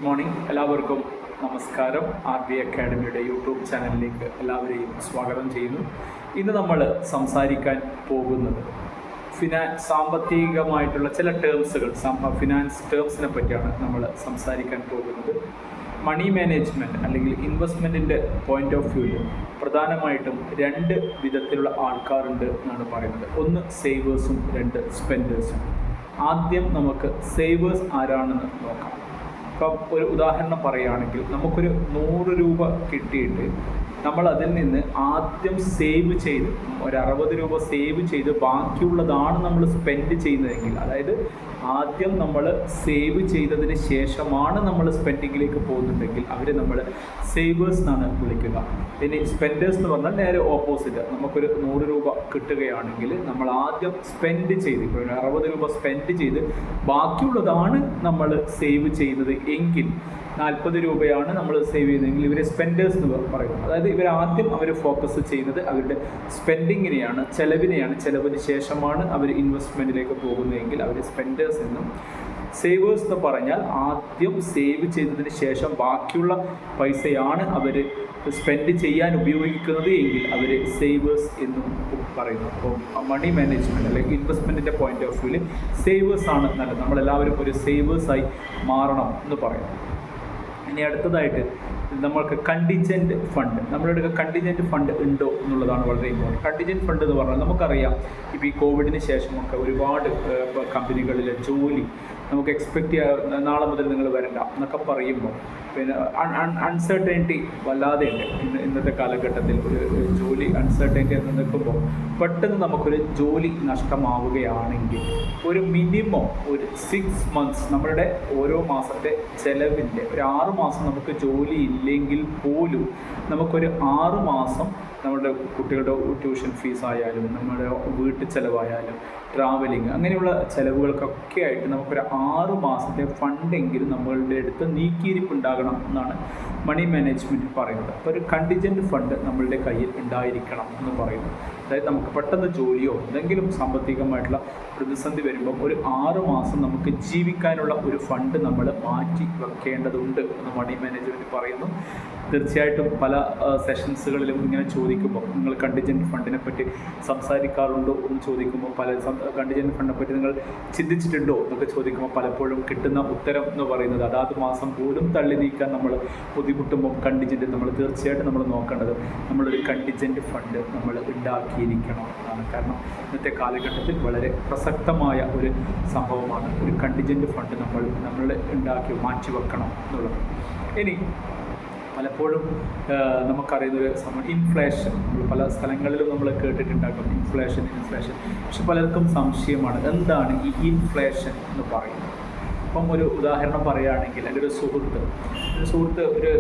Morning. എല്ലാവർക്കും നമസ്കാരം. RBI അക്കാഡമിയുടെ YouTube ചാനലിലേക്ക് എല്ലാവരെയും സ്വാഗതം ചെയ്യുന്നു. ഇന്ന് നമ്മൾ സംസാരിക്കാൻ പോകുന്നത് സാമ്പത്തികമായിട്ടുള്ള ചില ടേംസുകൾ, ഫിനാൻസ് ടേംസിനെ പറ്റിയാണ് നമ്മൾ സംസാരിക്കാൻ പോകുന്നത്. മണി മാനേജ്മെൻറ്റ് അല്ലെങ്കിൽ ഇൻവെസ്റ്റ്മെൻറ്റിൻ്റെ പോയിൻ്റ് ഓഫ് വ്യൂവിൽ പ്രധാനമായിട്ടും രണ്ട് വിധത്തിലുള്ള ആൾക്കാരുണ്ട് എന്നാണ് പറയുന്നത്. ഒന്ന് സേവേഴ്സും, രണ്ട് സ്പെൻഡേഴ്സും. ആദ്യം നമുക്ക് സേവേഴ്സ് ആരാണെന്ന് നോക്കാം. ഇപ്പം ഒരു ഉദാഹരണം പറയുകയാണെങ്കിൽ, നമുക്കൊരു 100 രൂപ കിട്ടിയിട്ട് നമ്മൾ അതിൽ നിന്ന് ആദ്യം സേവ് ചെയ്ത് ഒരു 60 രൂപ സേവ് ചെയ്ത് ബാക്കിയുള്ളതാണ് നമ്മൾ സ്പെൻഡ് ചെയ്യുന്നതെങ്കിൽ, അതായത് ആദ്യം നമ്മൾ സേവ് ചെയ്തതിന് ശേഷമാണ് നമ്മൾ സ്പെൻഡിങ്ങിലേക്ക് പോകുന്നുണ്ടെങ്കിൽ അവരെ നമ്മൾ സേവേഴ്സ് എന്നാണ് വിളിക്കുക. ഇനി സ്പെൻഡേഴ്സ് എന്ന് പറഞ്ഞാൽ നേരെ ഓപ്പോസിറ്റ്. നമുക്കൊരു 100 രൂപ കിട്ടുകയാണെങ്കിൽ നമ്മൾ ആദ്യം സ്പെൻഡ് ചെയ്ത്, ഇപ്പോൾ 60 രൂപ സ്പെൻഡ് ചെയ്ത് ബാക്കിയുള്ളതാണ് നമ്മൾ സേവ് ചെയ്യുന്നത് എങ്കിൽ 40 രൂപയാണ് നമ്മൾ സേവ് ചെയ്യുന്നതെങ്കിൽ ഇവരെ സ്പെൻഡേഴ്സ് എന്ന് പറയുന്നത്. അതായത് ഇവർ ആദ്യം അവർ ഫോക്കസ് ചെയ്യുന്നത് അവരുടെ സ്പെൻഡിങ്ങിനെയാണ്, ചെലവിന് ശേഷമാണ് അവർ ഇൻവെസ്റ്റ്മെൻറ്റിലേക്ക് പോകുന്നതെങ്കിൽ അവർ സ്പെൻഡേഴ്സ് എന്നും. സേവേഴ്സ് എന്ന് പറഞ്ഞാൽ ആദ്യം സേവ് ചെയ്തതിന് ശേഷം ബാക്കിയുള്ള പൈസയാണ് അവർ സ്പെൻഡ് ചെയ്യാൻ ഉപയോഗിക്കുന്നത് എങ്കിൽ അവർ സേവേഴ്സ് എന്നും പറയുന്നു. അപ്പോൾ മണി മാനേജ്മെൻറ്റ് അല്ലെങ്കിൽ ഇൻവെസ്റ്റ്മെൻറ്റിൻ്റെ പോയിൻ്റ് ഓഫ് വ്യൂവിൽ സേവേഴ്സ് ആണ് നല്ലത്. നമ്മളെല്ലാവരും ഒരു സേവേഴ്സായി മാറണം എന്ന് പറയുന്നു. ഇനി അടുത്തതായിട്ട് നമ്മൾക്ക് കണ്ടിജൻറ്റ് ഫണ്ട്. നമ്മളുടെ കണ്ടിജൻറ്റ് ഫണ്ട് ഉണ്ടോ എന്നുള്ളതാണ് വളരെ ഇമ്പോർട്ടൻറ്റ്. കണ്ടിജൻറ്റ് ഫണ്ട് എന്ന് പറഞ്ഞാൽ നമുക്കറിയാം, ഇപ്പോൾ ഈ കോവിഡിന് ശേഷമൊക്കെ ഒരുപാട് കമ്പനികളിലെ ജോലി നമുക്ക് എക്സ്പെക്റ്റ് ചെയ്യാം, നാളെ മുതൽ നിങ്ങൾ വരണ്ട എന്നൊക്കെ പറയുമ്പോൾ പിന്നെ അൺസർട്ടനിറ്റി വല്ലാതെ ഉണ്ട്. ഇന്നത്തെ കാലഘട്ടത്തിൽ ഒരു ജോലി അൺസർട്ടനിറ്റി എന്ന് നിൽക്കുമ്പോൾ പെട്ടെന്ന് നമുക്കൊരു ജോലി നഷ്ടമാവുകയാണെങ്കിൽ ഒരു മിനിമം ഒരു 6 മന്ത്സ് നമ്മളുടെ ഓരോ മാസത്തെ ചിലവിൻ്റെ ഒരു 6 മാസം നമുക്ക് ജോലി ഇല്ലെങ്കിൽ പോലും നമുക്കൊരു 6 മാസം നമ്മുടെ കുട്ടികളുടെ ട്യൂഷൻ ഫീസ് ആയാലും നമ്മുടെ വീട്ടു ചിലവായാലും ട്രാവലിങ് അങ്ങനെയുള്ള ചിലവുകൾക്കൊക്കെ ആയിട്ട് നമുക്കൊരു 6 മാസത്തെ ഫണ്ടെങ്കിലും നമ്മളുടെ അടുത്ത് നീക്കിയിരിപ്പുണ്ടാകണം എന്നാണ് മണി മാനേജ്മെൻറ്റ് പറയുന്നത്. അപ്പോൾ ഒരു കണ്ടിജൻറ്റ് ഫണ്ട് നമ്മളുടെ കയ്യിൽ ഉണ്ടായിരിക്കണം എന്ന് പറയുന്നു. അതായത് നമുക്ക് പെട്ടെന്ന് ജോലിയോ എന്തെങ്കിലും സാമ്പത്തികമായിട്ടുള്ള പ്രതിസന്ധി വരുമ്പോൾ ഒരു 6 മാസം നമുക്ക് ജീവിക്കാനുള്ള ഒരു ഫണ്ട് നമ്മൾ മാറ്റി വെക്കേണ്ടതുണ്ട് എന്ന് മണി മാനേജ്മെൻറ്റ് പറയുന്നു. തീർച്ചയായിട്ടും പല സെഷൻസുകളിലും ഇങ്ങനെ ചോദിക്കുമ്പോൾ നിങ്ങൾ കണ്ടിജൻറ്റ് ഫണ്ടിനെ പറ്റി സംസാരിക്കാറുണ്ടോ എന്ന് ചോദിക്കുമ്പോൾ, കണ്ടിജൻറ്റ് ഫണ്ടിനെ പറ്റി നിങ്ങൾ ചിന്തിച്ചിട്ടുണ്ടോ എന്നൊക്കെ ചോദിക്കുമ്പോൾ പലപ്പോഴും കിട്ടുന്ന ഉത്തരം എന്ന് പറയുന്നത് അതാത് മാസം പോലും തള്ളി നീക്കാൻ നമ്മൾ ബുദ്ധിമുട്ടുമ്പോൾ കണ്ടിജൻറ്റ് നമ്മൾ തീർച്ചയായിട്ടും നമ്മൾ നോക്കേണ്ടത് നമ്മളൊരു കണ്ടിജൻറ്റ് ഫണ്ട് നമ്മൾ ഉണ്ടാക്കിയിരിക്കണം എന്നാണ്. കാരണം ഇന്നത്തെ കാലഘട്ടത്തിൽ വളരെ പ്രസക്തമായ ഒരു സംഭവമാണ് ഒരു കണ്ടിജൻറ്റ് ഫണ്ട് നമ്മൾ ഉണ്ടാക്കി മാറ്റി വെക്കണം എന്നുള്ളത്. ഇനി പലപ്പോഴും നമുക്കറിയുന്നൊരു സംഭവം ഇൻഫ്ലേഷൻ. നമ്മൾ പല സ്ഥലങ്ങളിലും നമ്മൾ കേട്ടിട്ടുണ്ടാകും ഇൻഫ്ലേഷൻ. പക്ഷെ പലർക്കും സംശയമാണ് എന്താണ് ഈ ഇൻഫ്ലേഷൻ എന്ന് പറയുന്നത്. അപ്പം ഒരു ഉദാഹരണം പറയുകയാണെങ്കിൽ, എൻ്റെ ഒരു സുഹൃത്ത് ഒരു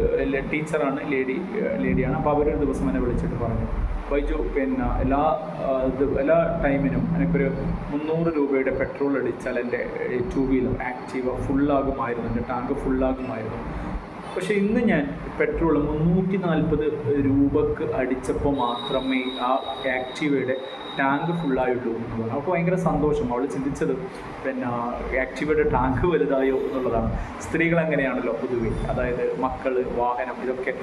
ടീച്ചറാണ്, ലേഡിയാണ്. അപ്പോൾ അവരൊരു ദിവസം എന്നെ വിളിച്ചിട്ട് പറഞ്ഞു, ബൈജു, പിന്നെ എല്ലാ ടൈമിനും എനിക്കൊരു 300 രൂപയുടെ പെട്രോൾ അടിച്ചാൽ എൻ്റെ 2 വീലർ ആക്റ്റീവ ഫുള്ളാകുമായിരുന്നു, എൻ്റെ ടാങ്ക് ഫുള്ളാകുമായിരുന്നു. പക്ഷേ ഇന്ന് ഞാൻ പെട്രോൾ 340 രൂപക്ക് അടിച്ചപ്പോൾ മാത്രമേ ആ ആക്റ്റീവയുടെ ടാങ്ക് ഫുള്ളായിട്ടുള്ളൂ എന്ന് പറഞ്ഞു. അവൾക്ക് ഭയങ്കര സന്തോഷം. അവൾ ചിന്തിച്ചത് പിന്നെ ആക്റ്റീവയുടെ ടാങ്ക് വലുതായോ എന്നുള്ളതാണ്. സ്ത്രീകൾ അങ്ങനെയാണല്ലോ പൊതുവെ, അതായത് മക്കൾ, വാഹനം, ഇതൊക്കെ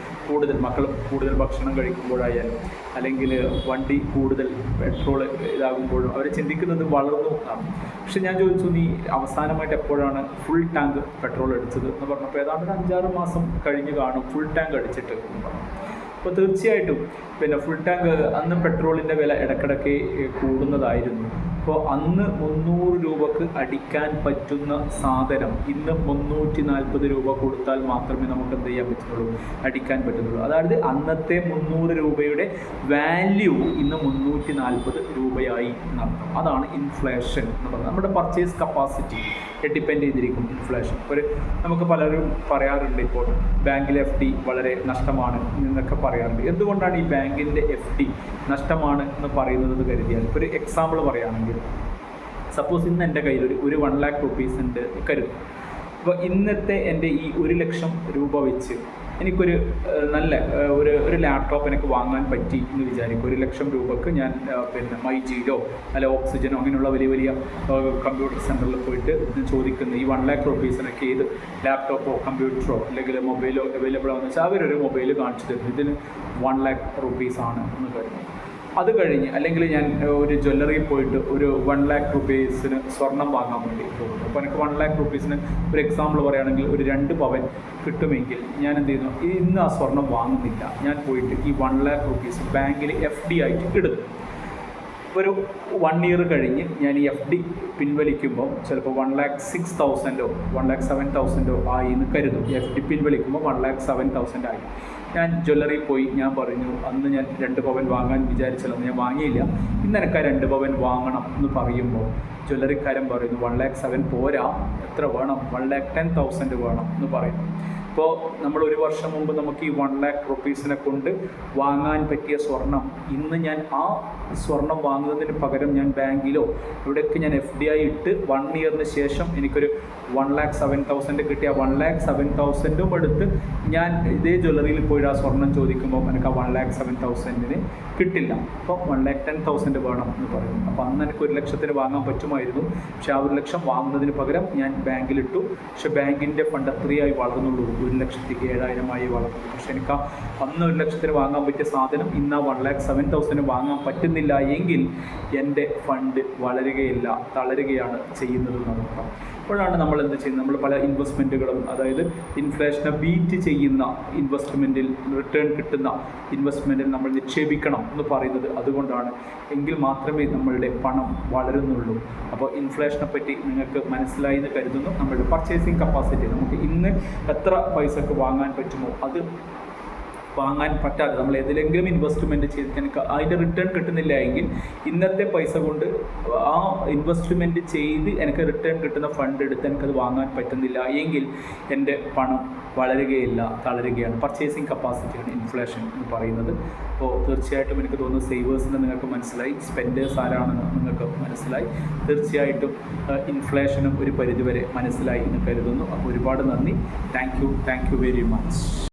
മക്കൾ കൂടുതൽ ഭക്ഷണം കഴിക്കുമ്പോഴായാലും അല്ലെങ്കിൽ വണ്ടി കൂടുതൽ പെട്രോൾ ഇതാകുമ്പോഴും അവർ ചിന്തിക്കുന്നത് വളർന്നു എന്നാണ്. പക്ഷെ ഞാൻ ചോദിച്ചു, നീ അവസാനമായിട്ട് എപ്പോഴാണ് ഫുൾ ടാങ്ക് പെട്രോൾ അടിച്ചത് എന്ന് പറഞ്ഞപ്പോൾ ഏതാണ്ട് ഒരു 5-6 മാസം കഴിഞ്ഞ് കാണും ഫുൾ ടാങ്ക് അടിച്ചിട്ട് എന്ന് പറഞ്ഞു. അപ്പോൾ തീർച്ചയായിട്ടും പിന്നെ ഫുൾ ടാങ്ക് അന്ന് പെട്രോളിൻ്റെ വില ഇടയ്ക്കിടയ്ക്ക് കൂടുന്നതായിരുന്നു. അപ്പോൾ അന്ന് 300 രൂപക്ക് അടിക്കാൻ പറ്റുന്ന സാധനം ഇന്ന് 340 രൂപ കൊടുത്താൽ മാത്രമേ നമുക്ക് എന്ത് ചെയ്യാൻ പറ്റുള്ളൂ, അടിക്കാൻ പറ്റുന്നുള്ളൂ. അതായത് അന്നത്തെ 300 രൂപയുടെ വാല്യൂ ഇന്ന് 340 രൂപയായി എന്നർത്ഥം. അതാണ് ഇൻഫ്ലേഷൻ എന്ന് പറയുന്നത്. നമ്മുടെ പർച്ചേസ് കപ്പാസിറ്റി ഡിപ്പെൻഡ് ചെയ്തിരിക്കും ഇൻഫ്ലേഷൻ. നമുക്ക് പലരും പറയാറുണ്ട്, ഇപ്പോൾ ബാങ്കിലെ FD വളരെ നഷ്ടമാണ് എന്നൊക്കെ പറയാറുണ്ട്. എന്തുകൊണ്ടാണ് ഈ ബാങ്കിൻ്റെ FD നഷ്ടമാണ് എന്ന് പറയുന്നത് കരുതിയാൽ, ഇപ്പോൾ ഒരു എക്സാമ്പിൾ പറയുകയാണെങ്കിൽ, സപ്പോസ് ഇന്ന് എൻ്റെ കയ്യിൽ ഒരു 1 lakh rupees ഉണ്ട് കരുതും. അപ്പോൾ ഇന്നത്തെ എൻ്റെ ഈ 1 ലക്ഷം രൂപ വെച്ച് എനിക്കൊരു നല്ല ഒരു ലാപ്ടോപ്പ് എനിക്ക് വാങ്ങാൻ പറ്റി എന്ന് വിചാരിക്കും. 1 ലക്ഷം രൂപക്ക് ഞാൻ പിന്നെ മൈജിയിലോ അല്ല ഓക്സിജനോ അങ്ങനെയുള്ള വലിയ വലിയ കമ്പ്യൂട്ടർ സെൻറ്ററിൽ പോയിട്ട് ചോദിക്കുന്ന ഈ 1 lakh റുപ്പീസിനൊക്കെ ഏത് ലാപ്ടോപ്പോ കമ്പ്യൂട്ടറോ അല്ലെങ്കിൽ മൊബൈലോ അവൈലബിൾ ആണെന്ന് വെച്ചാൽ അവരൊരു മൊബൈൽ കാണിച്ചു തരുന്നു, ഇതിന് 1 lakh റുപ്പീസാണ് എന്ന് കരുതുന്നു. അത് കഴിഞ്ഞ് അല്ലെങ്കിൽ ഞാൻ ഒരു ജ്വല്ലറിയിൽ പോയിട്ട് ഒരു 1 lakh റുപ്പീസിന് സ്വർണം വാങ്ങാൻ വേണ്ടി പോകുന്നു. അപ്പോൾ എനിക്ക് 1 lakh റുപ്പീസിന് ഒരു എക്സാമ്പിൾ പറയുകയാണെങ്കിൽ ഒരു 2 പവൻ കിട്ടുമെങ്കിൽ ഞാൻ എന്ത് ചെയ്യുന്നു, ഇന്ന് ആ സ്വർണം വാങ്ങുന്നില്ല, ഞാൻ പോയിട്ട് ഈ 1 lakh റുപ്പീസ് ബാങ്കിൽ FD ആയിട്ട് ഇടുന്നു. ഒരു 1 year കഴിഞ്ഞ് ഞാൻ ഈ FD പിൻവലിക്കുമ്പോൾ ചിലപ്പോൾ 1,06,000 1,07,000 ആയി എന്ന് കരുതും. FD പിൻവലിക്കുമ്പോൾ 1,07,000 ആയി. ഞാൻ ജ്വല്ലറിയിൽ പോയി, ഞാൻ പറഞ്ഞു അന്ന് ഞാൻ 2 പവൻ വാങ്ങാൻ വിചാരിച്ചല്ലോ, ഞാൻ വാങ്ങിയില്ല, ഇന്ന് എനിക്ക് ആ 2 പവൻ വാങ്ങണം എന്ന് പറയുമ്പോൾ ജ്വല്ലറിക്കാരൻ പറയുന്നു 1,07,000 പോരാ, എത്ര വേണം, 1,10,000 വേണം എന്ന് പറയുന്നു. ഇപ്പോൾ നമ്മൾ 1 വർഷം മുമ്പ് നമുക്ക് ഈ 1 lakh റുപ്പീസിനെ കൊണ്ട് വാങ്ങാൻ പറ്റിയ സ്വർണം ഇന്ന് ഞാൻ ആ സ്വർണം വാങ്ങുന്നതിന് പകരം ഞാൻ ബാങ്കിലോ ഇവിടെയൊക്കെ ഞാൻ FD ആയി ഇട്ട് 1 yearന് ശേഷം എനിക്കൊരു 1,07,000 കിട്ടിയ 1,07,000 എടുത്ത് ഞാൻ ഇതേ ജ്വല്ലറിയിൽ പോയി ആ സ്വർണം ചോദിക്കുമ്പോൾ എനിക്ക് ആ 1,07,000 കിട്ടില്ല. അപ്പോൾ 1,10,000 വേണം എന്ന് പറയുന്നു. അപ്പോൾ അന്ന് എനിക്ക് 1 ലക്ഷത്തിന് വാങ്ങാൻ പറ്റുമായിരുന്നു. പക്ഷേ ആ 1 ലക്ഷം വാങ്ങുന്നതിന് പകരം ഞാൻ ബാങ്കിലിട്ടു. പക്ഷേ ബാങ്കിൻ്റെ ഫണ്ട് അത്രയായി വളർന്നുള്ളൂ, 1,07,000 വളർന്നു. പക്ഷേ എനിക്ക് അന്ന് 1 ലക്ഷത്തിന് വാങ്ങാൻ പറ്റിയ സാധനം ഇന്ന് ആ 1,07,000 വാങ്ങാൻ പറ്റുന്നില്ല എങ്കിൽ എൻ്റെ ഫണ്ട് വളരുകയില്ല, തളരുകയാണ് ചെയ്യുന്നത് നോക്കാം. അപ്പോഴാണ് നമ്മൾ എന്ത് ചെയ്യുന്നത്, നമ്മൾ പല ഇൻവെസ്റ്റ്മെൻറ്റുകളും, അതായത് ഇൻഫ്ലേഷനെ ബീറ്റ് ചെയ്യുന്ന ഇൻവെസ്റ്റ്മെൻറ്റിൽ റിട്ടേൺ കിട്ടുന്ന ഇൻവെസ്റ്റ്മെൻറ്റിൽ നമ്മൾ നിക്ഷേപിക്കണം എന്ന് പറയുന്നത് അതുകൊണ്ടാണ്. എങ്കിൽ മാത്രമേ നമ്മളുടെ പണം വളരുന്നുള്ളൂ. അപ്പോൾ ഇൻഫ്ലേഷനെ പറ്റി നിങ്ങൾക്ക് മനസ്സിലായി എന്ന് കരുതുന്നു. നമ്മളുടെ പർച്ചേസിങ് കപ്പാസിറ്റി നമുക്ക് ഇന്ന് എത്ര പൈസക്ക് വാങ്ങാൻ പറ്റുമോ അത് വാങ്ങാൻ പറ്റാതെ നമ്മൾ ഏതിലെങ്കിലും ഇൻവെസ്റ്റ്മെൻറ്റ് ചെയ്തിട്ട് എനിക്ക് അതിൻ്റെ റിട്ടേൺ കിട്ടുന്നില്ല എങ്കിൽ ഇന്നത്തെ പൈസ കൊണ്ട് ആ ഇൻവെസ്റ്റ്മെൻറ്റ് ചെയ്ത് എനിക്ക് റിട്ടേൺ കിട്ടുന്ന ഫണ്ട് എടുത്ത് എനിക്കത് വാങ്ങാൻ പറ്റുന്നില്ല എങ്കിൽ എൻ്റെ പണം വളരുകയില്ല, തളരുകയാണ്. പർച്ചേസിങ് കപ്പാസിറ്റിയാണ് ഇൻഫ്ലേഷൻ എന്ന് പറയുന്നത്. അപ്പോൾ തീർച്ചയായിട്ടും എനിക്ക് തോന്നുന്നു സേവേഴ്സിന് നിങ്ങൾക്ക് മനസ്സിലായി, സ്പെൻഡേഴ്സ് ആരാണെന്ന് നിങ്ങൾക്ക് മനസ്സിലായി. തീർച്ചയായിട്ടും ഇൻഫ്ലേഷനും ഒരു പരിധിവരെ മനസ്സിലായി എന്ന് കരുതുന്നു. അപ്പോൾ ഒരുപാട് നന്ദി. Thank you very much.